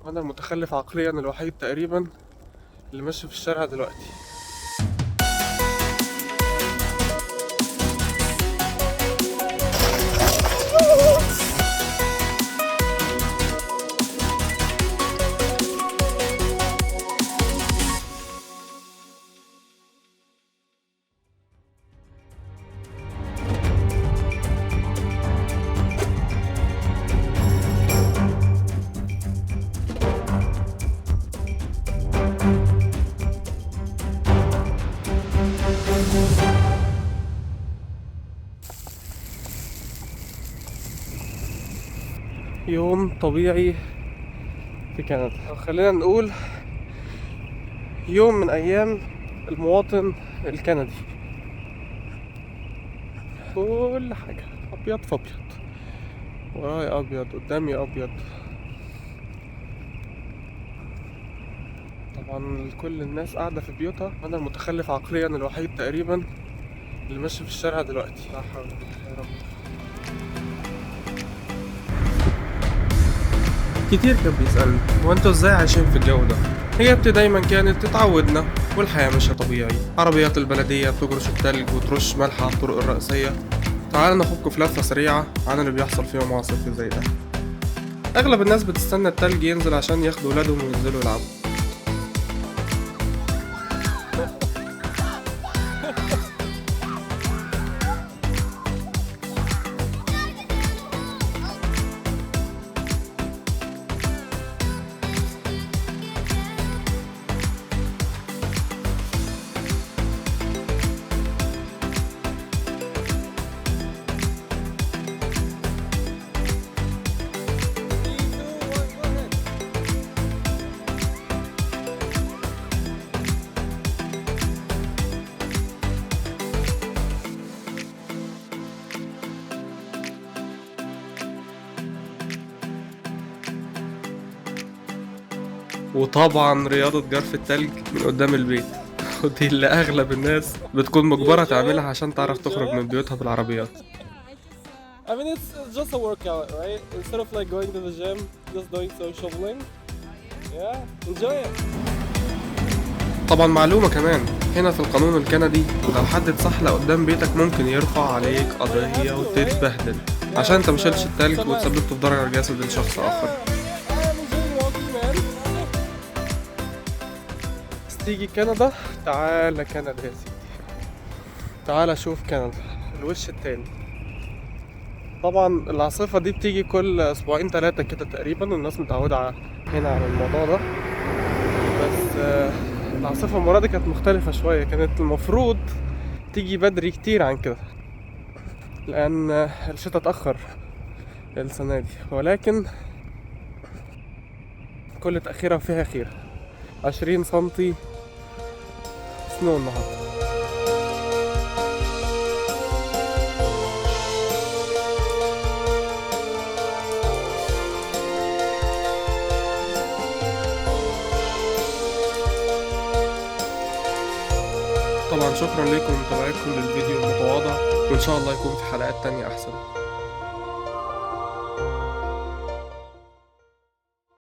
وانا المتخلف عقليا الوحيد تقريبا اللي ماشي في الشارع دلوقتي. يوم طبيعي في كندا، أو خلينا نقول يوم من أيام المواطن الكندي. كل حاجة أبيض فأبيض، وراي أبيض، قدامي أبيض. طبعا كل الناس قاعدة في بيوتها، أنا المتخلف عقليا الوحيد تقريبا اللي ماشي في الشارع دلوقتي. لا حول ولا قوة يا رب. كتير كان بيسألني هو انتوا ازاي عايشين في الجو ده؟ إجابتي دايما كانت اتعودنا والحياة ماشية طبيعي. عربيات البلدية بتجرش التلج وترش ملح على الطرق الرئيسية. تعالوا ناخدكوا في لفة سريعة عن اللي بيحصل في يوم عاصفي زي ده. أغلب الناس بتستنى التلج ينزل عشان ياخدوا ولادهم وينزلوا يلعبوا. وطبعا رياضة جرف التلج من قدام البيت، ودي اللي أغلب الناس بتكون مجبرة تعملها عشان تعرف تخرج من بيوتها بالعربيات. I mean, it's just a workout, right? Instead of like going to the gym, just doing some shoveling. Yeah, enjoy it. طبعا معلومة كمان، هنا في القانون الكندي لو حد اتسحلق قدام بيتك ممكن يرفع عليك قضية وتتبهدل عشان انت مشيلش التلج وتسببت في ضرر جسدي لشخص آخر. تيجي كندا، تعالى كندا يا سيدي، تعالى شوف كندا الوش التاني. طبعا العاصفة دي بتيجي كل اسبوعين 3 كده تقريبا، والناس متعودة هنا على الموضوع ده. بس العاصفة المرة دي كانت مختلفة شوية، كانت المفروض تيجي بدري كتير عن كده لأن الشتاء اتأخر السنة دي، ولكن كل تأخيرة فيها خير. 20 سنتي سنو النهاردة. طبعا شكرا لكم متابعتكم للفيديو المتواضع، وإن شاء الله يكون في حلقات تانية أحسن.